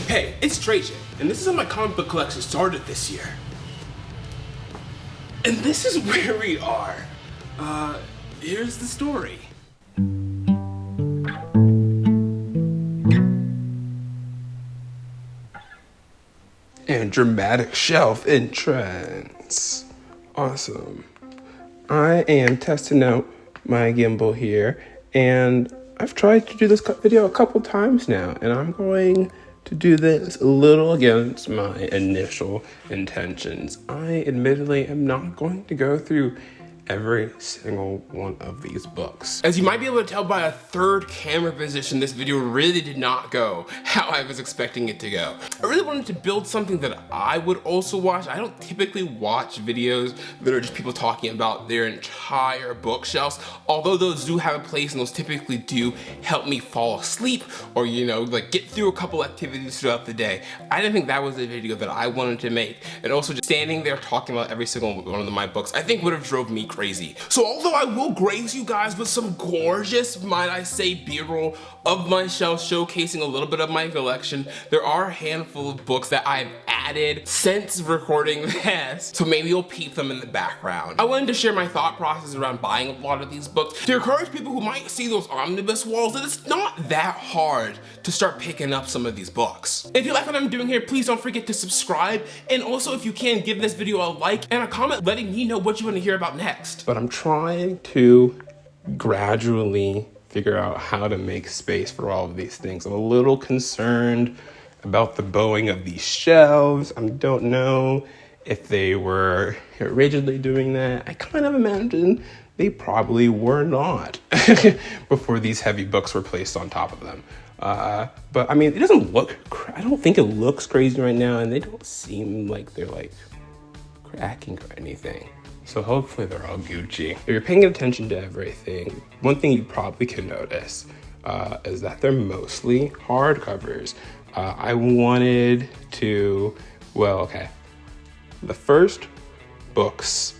Hey, it's Trajan, and this is how my comic book collection started this year. And this is where we are. Here's the story. And dramatic shelf entrance. Awesome. I am testing out my gimbal here, and I've tried to do this video a couple times now, and I'm going to do this a little against my initial intentions. I admittedly am not going to go through every single one of these books. As you might be able to tell by a third camera position, this video really did not go how I was expecting it to go. I really wanted to build something that I would also watch. I don't typically watch videos that are just people talking about their entire bookshelves, although those do have a place and those typically do help me fall asleep or, you know, like get through a couple activities throughout the day. I didn't think that was a video that I wanted to make. And also just standing there talking about every single one of my books, I think would have drove me crazy. So although I will grace you guys with some gorgeous, might I say, B-roll of my shelf showcasing a little bit of my collection, there are a handful of books that I've added since recording this, so maybe you'll peep them in the background. I wanted to share my thought process around buying a lot of these books to encourage people who might see those omnibus walls that it's not that hard to start picking up some of these books. If you like what I'm doing here, please don't forget to subscribe, and also if you can, give this video a like and a comment letting me know what you want to hear about next. But I'm trying to gradually figure out how to make space for all of these things. I'm a little concerned about the bowing of these shelves. I don't know if they were originally doing that. I kind of imagine they probably were not before these heavy books were placed on top of them. But I mean, it doesn't look, I don't think it looks crazy right now, and they don't seem like they're like cracking or anything. So hopefully they're all Gucci. If you're paying attention to everything, one thing you probably can notice is that they're mostly hardcovers. I wanted to, the first books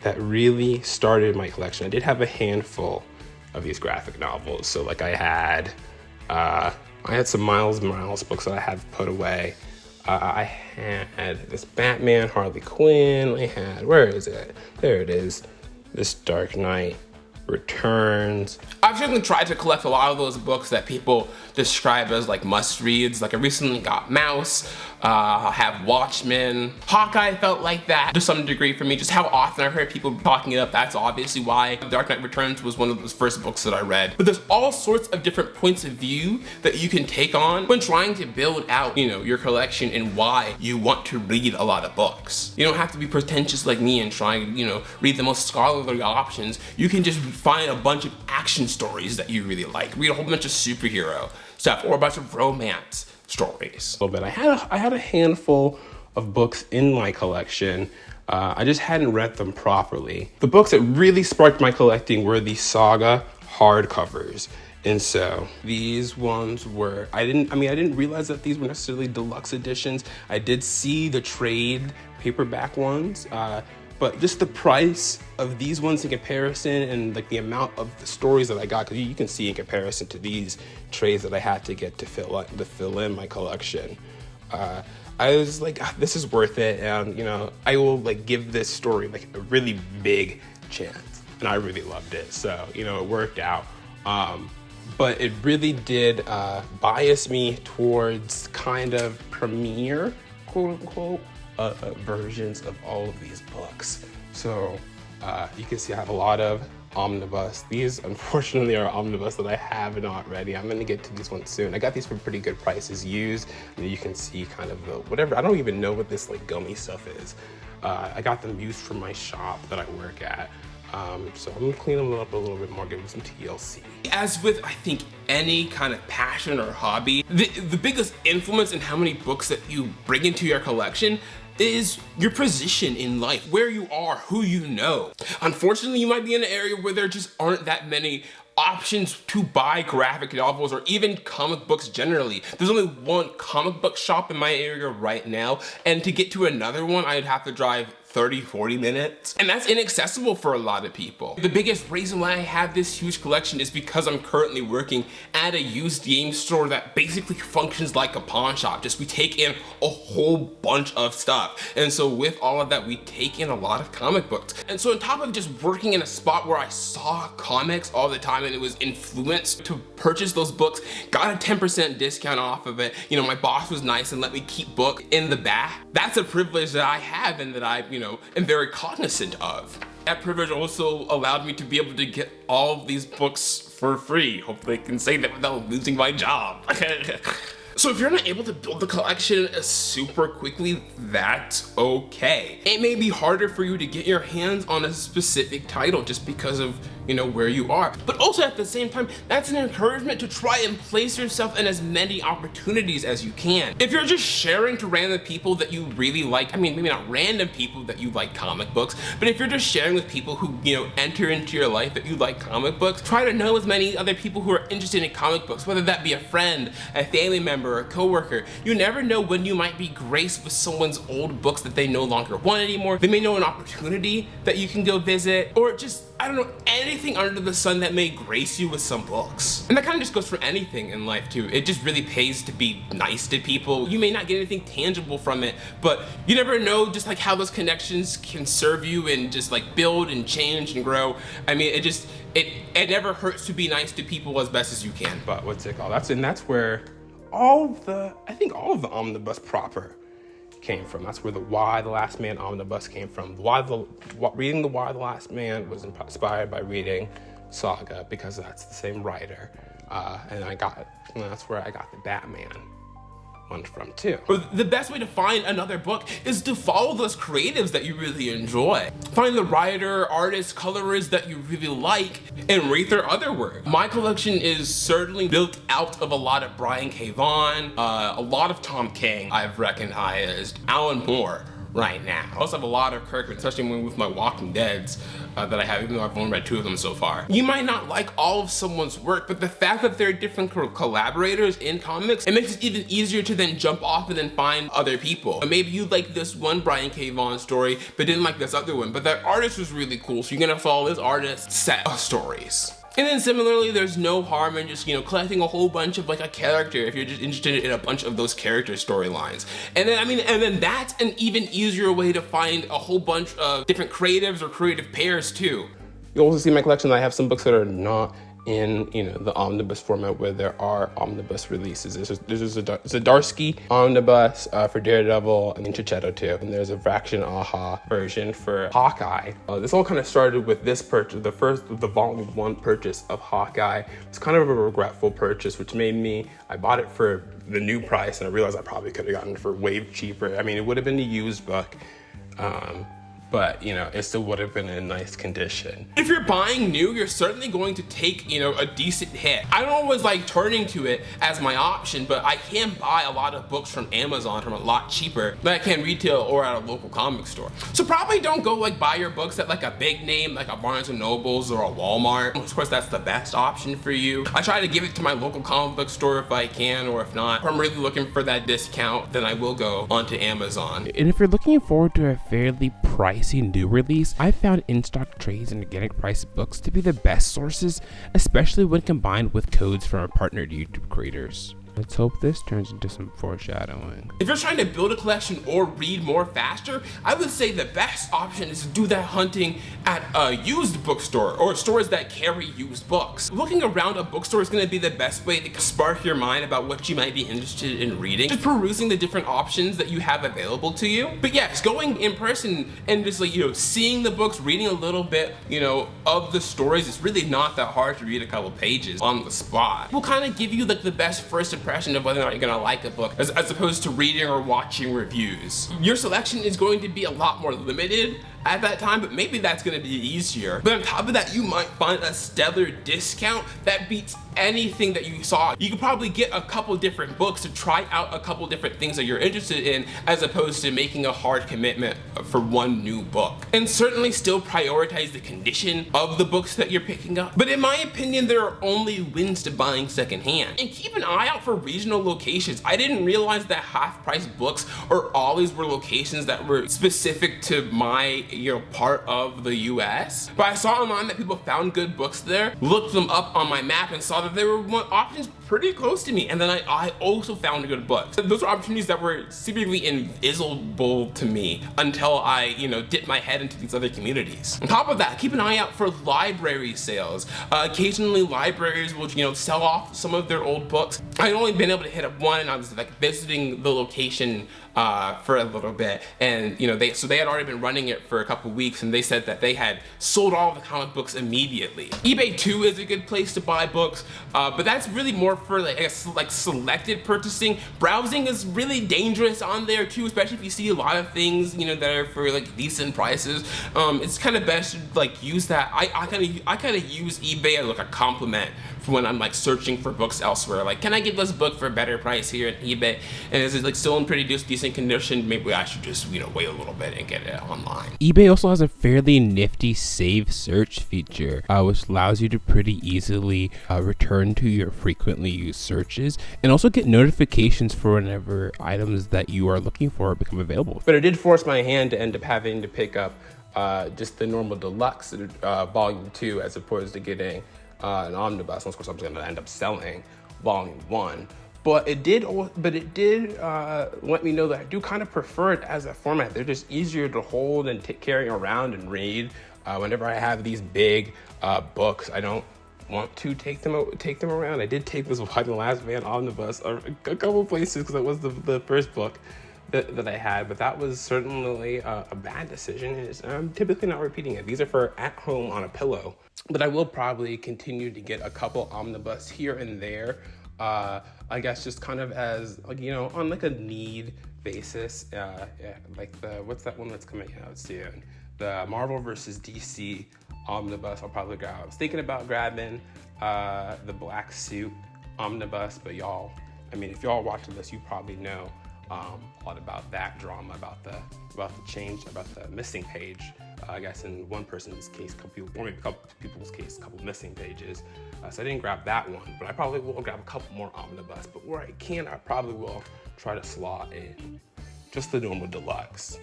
that really started my collection, I did have a handful of these graphic novels. So like I had some Miles Morales books that I have put away. I had this Batman, Harley Quinn. I had, where is it? There it is. This Dark Knight Returns. I've certainly tried to collect a lot of those books that people describe as like must-reads. Like I recently got Mouse, I have Watchmen. Hawkeye felt like that to some degree for me. Just how often I heard people talking it up, that's obviously why. Dark Knight Returns was one of those first books that I read. But there's all sorts of different points of view that you can take on when trying to build out, you know, your collection and why you want to read a lot of books. You don't have to be pretentious like me and try and, you know, read the most scholarly options. You can just find a bunch of action stories that you really like. Read a whole bunch of superhero stuff or a bunch of romance stories. A little bit. I had a handful of books in my collection. I just hadn't read them properly. The books that really sparked my collecting were the Saga hardcovers. And so these ones were, I didn't realize that these were necessarily deluxe editions. I did see the trade paperback ones, but just the price of these ones in comparison and like the amount of the stories that I got, because you can see in comparison to these trades that I had to get to fill in my collection. I was like, this is worth it, and you know, I will like give this story like a really big chance, and I really loved it. So you know, it worked out. But it really did bias me towards kind of premiere, quote unquote, versions of all of these books. So you can see I have a lot of omnibus. These unfortunately are omnibus that I have not ready. I'm gonna get to these ones soon. I got these for pretty good prices used. And you can see kind of the whatever, I don't even know what this like gummy stuff is. I got them used from my shop that I work at. So I'm gonna clean them up a little bit more, give them some TLC. As with, I think, any kind of passion or hobby, the biggest influence in how many books that you bring into your collection is your position in life, where you are, who you know. Unfortunately, you might be in an area where there just aren't that many options to buy graphic novels or even comic books generally. There's only one comic book shop in my area right now, and to get to another one, I'd have to drive 30, 40 minutes. And that's inaccessible for a lot of people. The biggest reason why I have this huge collection is because I'm currently working at a used game store that basically functions like a pawn shop. Just we take in a whole bunch of stuff. And so with all of that, we take in a lot of comic books. And so on top of just working in a spot where I saw comics all the time and it was influenced to purchase those books, got a 10% discount off of it. You know, my boss was nice and let me keep book in the back. That's a privilege that I have and that I, am very cognizant of. That privilege also allowed me to be able to get all of these books for free. Hopefully I can say that without losing my job. So if you're not able to build the collection super quickly, that's okay. It may be harder for you to get your hands on a specific title just because of, where you are. But also at the same time, that's an encouragement to try and place yourself in as many opportunities as you can. If you're just sharing to random people that you really like, maybe not random people that you like comic books, but if you're just sharing with people who, enter into your life that you like comic books, try to know as many other people who are interested in comic books, whether that be a friend, a family member, or a coworker. You never know when you might be graced with someone's old books that they no longer want anymore. They may know an opportunity that you can go visit, or just, anything under the sun that may grace you with some books. And that kind of just goes for anything in life too. It just really pays to be nice to people. You may not get anything tangible from it, but you never know just like how those connections can serve you and just like build and change and grow. It never hurts to be nice to people as best as you can. But what's it called? That's where all of the omnibus proper came from. That's where the Why the Last Man omnibus came from. Reading the Why the Last Man was inspired by reading Saga because that's the same writer, and that's where I got the Batman one from too. But the best way to find another book is to follow those creatives that you really enjoy. Find the writer, artist, colorist that you really like and read their other work. My collection is certainly built out of a lot of Brian K. Vaughan, a lot of Tom King I've recognized, Alan Moore right now. I also have a lot of Kirkman, especially with my Walking Deads that I have, even though I've only read 2 of them so far. You might not like all of someone's work, but the fact that they're different collaborators in comics, it makes it even easier to then jump off and then find other people. Maybe you like this one Brian K. Vaughan story, but didn't like this other one, but that artist was really cool, so you're gonna follow this artist's set of stories. And then similarly, there's no harm in just, collecting a whole bunch of like a character if you're just interested in a bunch of those character storylines. And then that's an even easier way to find a whole bunch of different creatives or creative pairs too. You'll also see in my collection that I have some books that are not in the omnibus format where there are omnibus releases. There's a Zdarsky omnibus for Daredevil and Chichetto too. And there's a Fraction Aha version for Hawkeye. This all kind of started with this purchase, the volume 1 purchase of Hawkeye. It's kind of a regretful purchase, which made I bought it for the new price and I realized I probably could have gotten it for way cheaper. It would have been a used book. But it still would have been in nice condition. If you're buying new, you're certainly going to take, a decent hit. I don't always like turning to it as my option, but I can buy a lot of books from Amazon from a lot cheaper than I can retail or at a local comic store. So probably don't go buy your books at a big name like a Barnes & Nobles or a Walmart. Of course, that's the best option for you. I try to give it to my local comic book store if I can, or if not, if I'm really looking for that discount, then I will go onto Amazon. And if you're looking forward to a fairly pricey new release, I found in-stock trades and organic price books to be the best sources, especially when combined with codes from our partnered YouTube creators. Let's hope this turns into some foreshadowing. If you're trying to build a collection or read more faster, I would say the best option is to do that hunting at a used bookstore or stores that carry used books. Looking around a bookstore is going to be the best way to spark your mind about what you might be interested in reading. Just perusing the different options that you have available to you. But yes, going in person and just seeing the books, reading a little bit, of the stories, it's really not that hard to read a couple pages on the spot. Will kind of give you the best first impression of whether or not you're gonna like a book as opposed to reading or watching reviews. Your selection is going to be a lot more limited at that time, but maybe that's gonna be easier. But on top of that, you might find a stellar discount that beats anything that you saw. You could probably get a couple different books to try out a couple different things that you're interested in, as opposed to making a hard commitment for one new book. And certainly still prioritize the condition of the books that you're picking up. But in my opinion, there are only wins to buying secondhand. And keep an eye out for regional locations. I didn't realize that half-price books or always were locations that were specific to my, part of the US. But I saw online that people found good books there, looked them up on my map, and saw that there were options pretty close to me, and then I also found good books. Those are opportunities that were seemingly invisible to me until I, dipped my head into these other communities. On top of that, keep an eye out for library sales. Occasionally libraries will, sell off some of their old books. I've only been able to hit up one, and I was visiting the location for a little bit, and they had already been running it for a couple weeks, and they said that they had sold all the comic books immediately. eBay too is a good place to buy books, but that's really more for like selected purchasing. Browsing is really dangerous on there too, especially if you see a lot of things that are for decent prices. It's kind of best to use that. I kind of use eBay as a compliment for when I'm searching for books elsewhere. Can I get this book for a better price here at eBay? And is it still in pretty decent condition? Maybe I should just wait a little bit and get it online. eBay also has a fairly nifty save search feature, which allows you to pretty easily return to your frequently used searches and also get notifications for whenever items that you are looking for become available. But it did force my hand to end up having to pick up just the normal deluxe volume 2 as opposed to getting an omnibus. And of course, I'm just going to end up selling volume 1. But it did let me know that I do kind of prefer it as a format. They're just easier to hold and carry around and read. Whenever I have these big books, I don't want to take them around. I did take this Why the Last Man omnibus a couple places because it was the first book that I had, but that was certainly a bad decision. I'm typically not repeating it. These are for at home on a pillow, but I will probably continue to get a couple omnibus here and there. I guess just kind of as on a need basis. What's that one that's coming out soon? The Marvel versus DC omnibus I'll probably grab. I was thinking about grabbing the Black Suit omnibus, but y'all, if y'all watching this, you probably know a lot about that drama, about the change, about the missing page. I guess in one person's case, a couple people's case, a couple missing pages. So I didn't grab that one, but I probably will grab a couple more omnibus. But where I can, I probably will try to slot in just the normal deluxe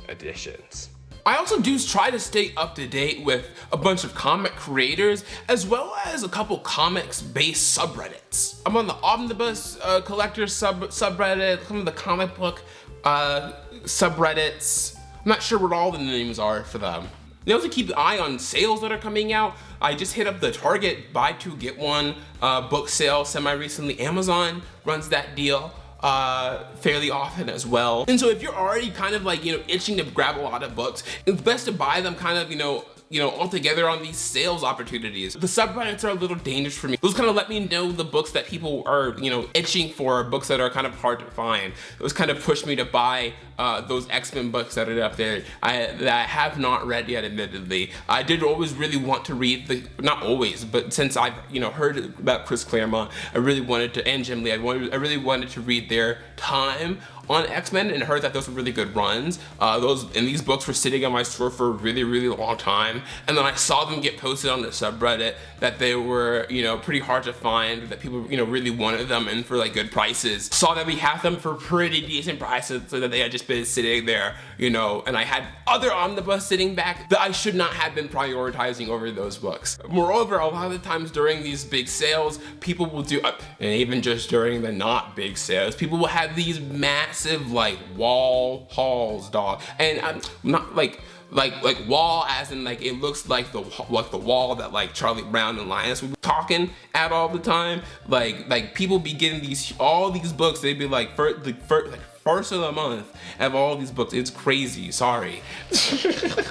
editions. I also do try to stay up to date with a bunch of comic creators, as well as a couple comics-based subreddits. I'm on the Omnibus Collector subreddit, some of the comic book subreddits. I'm not sure what all the names are for them. They also keep an eye on sales that are coming out. I just hit up the Target buy two get one book sale semi-recently. Amazon runs that deal fairly often as well. And so if you're already kind of itching to grab a lot of books, it's best to buy them kind of, all together on these sales opportunities. The subreddits are a little dangerous for me. Those kind of let me know the books that people are, itching for, books that are kind of hard to find. Those kind of push me to buy those X-Men books that are up there that I have not read yet, admittedly. I did always really want to read not always, but since I've, heard about Chris Claremont, I really wanted to, and Jim Lee, I really wanted to read their time on X-Men and heard that those were really good runs. These books were sitting on my store for a really, really long time. And then I saw them get posted on the subreddit that they were, pretty hard to find, that people, really wanted them and for good prices. Saw that we had them for pretty decent prices, so that they had just been sitting there, and I had other omnibus sitting back that I should not have been prioritizing over those books. Moreover, a lot of the times during these big sales, people will do, and even just during the not big sales, people will have these massive wall hauls, dog, and not like wall as in it looks like the wall that Charlie Brown and Linus would be talking at all the time. People be getting all these books. They'd be first of the month have all these books. It's crazy, sorry.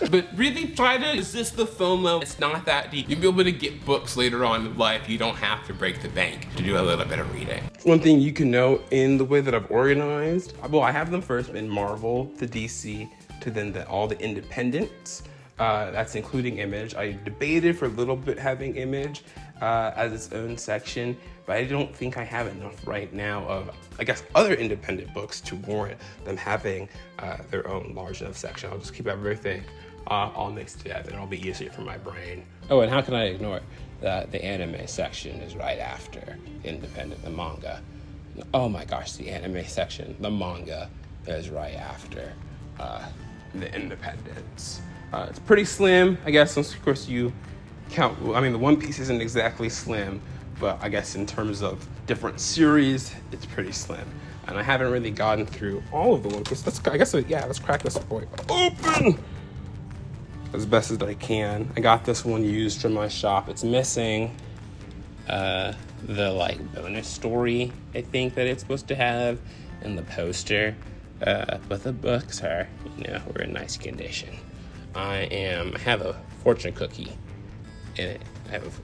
But really try to resist the FOMO. It's not that deep. You'll be able to get books later on in life. You don't have to break the bank to do a little bit of reading. One thing you can note in the way that I've organized, well, I have them first in Marvel to DC to then all the independents. That's including Image. I debated for a little bit having Image as its own section, but I don't think I have enough right now of, I guess, other independent books to warrant them having their own large enough section. I'll just keep everything all mixed together, and it'll be easier for my brain. Oh, and how can I ignore it? The anime section is right after independent, the manga. Oh my gosh, the anime section, the manga is right after the independents. It's pretty slim, I guess, since of course you count, I mean, the One Piece isn't exactly slim, but I guess in terms of different series, it's pretty slim. And I haven't really gotten through all of the One Piece. Let's crack this boy open as best as I can. I got this one used from my shop. It's missing the bonus story, I think, that it's supposed to have in the poster. But the books are, we're in nice condition. I have a fortune cookie in it. I have,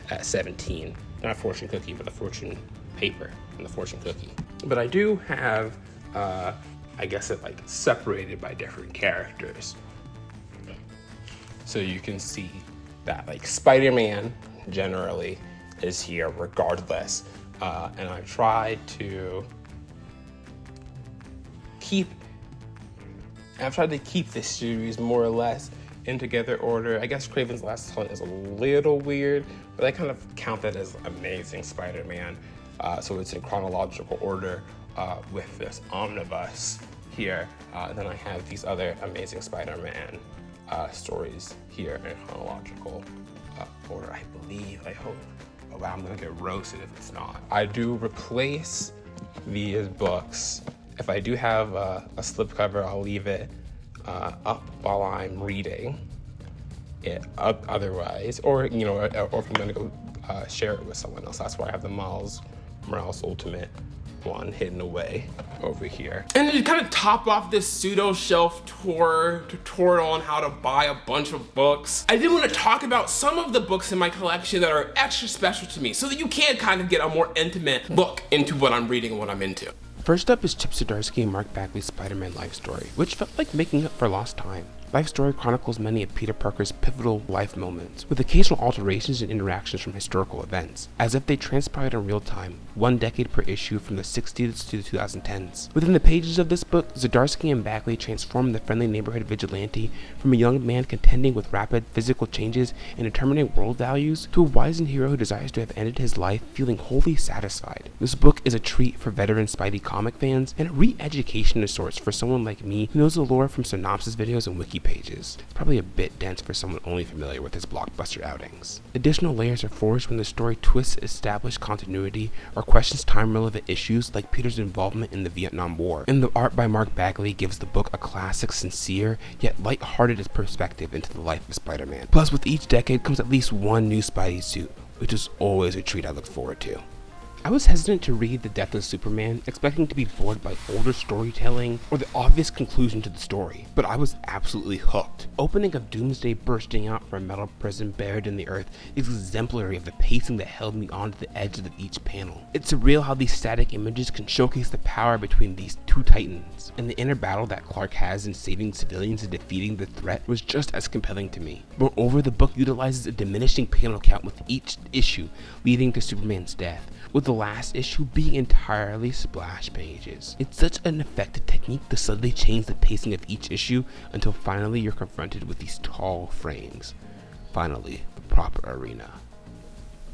at 17. Not a fortune cookie, but a fortune paper and the fortune cookie. But I do have, I guess it separated by different characters. So you can see that Spider-Man generally is here regardless. And I tried to keep this series more or less in together order. I guess Kraven's Last Hunt is a little weird, but I kind of count that as Amazing Spider-Man. So it's in chronological order with this omnibus here. Then I have these other Amazing Spider-Man stories here in chronological order, I believe. I hope. Oh wow, I'm gonna get roasted if it's not. I do replace these books. If I do have a slipcover, I'll leave it up while I'm reading it up otherwise, or if I'm gonna go share it with someone else. That's why I have the Miles Morales Ultimate one hidden away over here. And to kind of top off this pseudo shelf tour tutorial on how to buy a bunch of books, I did want to talk about some of the books in my collection that are extra special to me so that you can kind of get a more intimate look into what I'm reading and what I'm into. First up is Chip Zdarsky and Mark Bagley's Spider-Man life story, which felt like making up for lost time. Life story chronicles many of Peter Parker's pivotal life moments, with occasional alterations and interactions from historical events, as if they transpired in real time, 1 decade per issue from the 60s to the 2010s. Within the pages of this book, Zdarsky and Bagley transform the friendly neighborhood vigilante from a young man contending with rapid physical changes and determining world values to a wizened hero who desires to have ended his life feeling wholly satisfied. This book is a treat for veteran Spidey comic fans and a re-education of sorts for someone like me who knows the lore from synopsis videos and wiki pages. It's probably a bit dense for someone only familiar with his blockbuster outings. Additional layers are forged when the story twists established continuity or questions time-relevant issues like Peter's involvement in the Vietnam War. And the art by Mark Bagley gives the book a classic, sincere, yet light-hearted perspective into the life of Spider-Man. Plus, with each decade comes at least one new Spidey suit, which is always a treat I look forward to. I was hesitant to read The Death of Superman, expecting to be bored by older storytelling or the obvious conclusion to the story, but I was absolutely hooked. Opening of Doomsday bursting out from a metal prison buried in the earth is exemplary of the pacing that held me onto the edge of each panel. It's surreal how these static images can showcase the power between these two titans, and the inner battle that Clark has in saving civilians and defeating the threat was just as compelling to me. Moreover, the book utilizes a diminishing panel count with each issue, leading to Superman's death, with the last issue being entirely splash pages. It's such an effective technique to subtly change the pacing of each issue until finally you're confronted with these tall frames. Finally, the proper arena.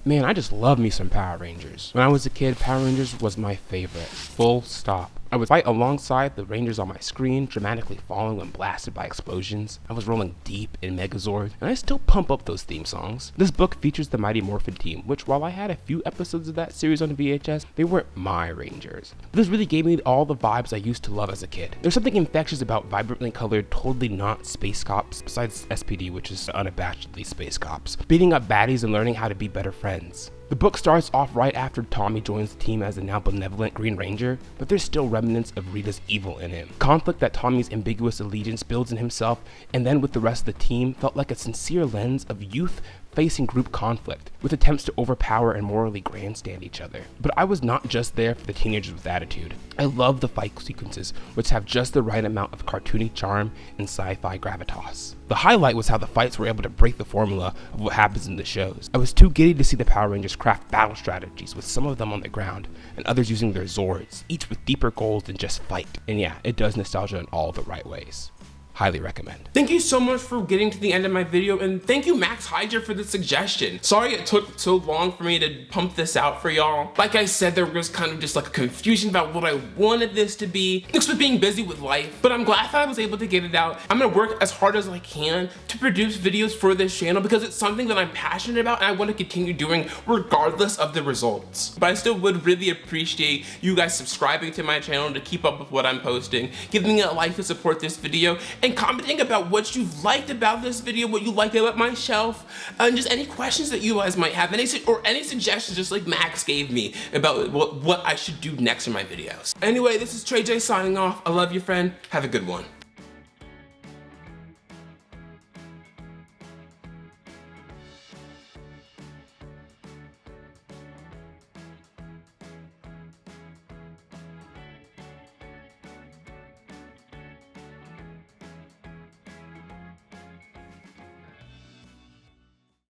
Man, I just love me some Power Rangers. When I was a kid, Power Rangers was my favorite. Full stop. I would fight alongside the Rangers on my screen, dramatically falling when blasted by explosions. I was rolling deep in Megazord, and I still pump up those theme songs. This book features the Mighty Morphin team, which while I had a few episodes of that series on VHS, they weren't my Rangers. This really gave me all the vibes I used to love as a kid. There's something infectious about vibrantly colored, totally not space cops, besides SPD, which is unabashedly space cops, beating up baddies and learning how to be better friends. The book starts off right after Tommy joins the team as the now benevolent Green Ranger, but there's still remnants of Rita's evil in him. Conflict that Tommy's ambiguous allegiance builds in himself, and then with the rest of the team, felt like a sincere lens of youth, facing group conflict, with attempts to overpower and morally grandstand each other. But I was not just there for the teenagers with attitude. I love the fight sequences, which have just the right amount of cartoony charm and sci-fi gravitas. The highlight was how the fights were able to break the formula of what happens in the shows. I was too giddy to see the Power Rangers craft battle strategies, with some of them on the ground, and others using their Zords, each with deeper goals than just fight. And yeah, it does nostalgia in all the right ways. Highly recommend. Thank you so much for getting to the end of my video, and thank you Max Hydra for the suggestion. Sorry it took so long for me to pump this out for y'all. Like I said, there was kind of just like a confusion about what I wanted this to be, mixed with being busy with life, but I'm glad that I was able to get it out. I'm gonna work as hard as I can to produce videos for this channel because it's something that I'm passionate about and I want to continue doing regardless of the results. But I still would really appreciate you guys subscribing to my channel to keep up with what I'm posting, giving it a like to support this video, and commenting about what you've liked about this video, what you liked about my shelf, and just any questions that you guys might have, any suggestions just like Max gave me about what I should do next in my videos. Anyway, this is Trey J signing off. I love you, friend. Have a good one.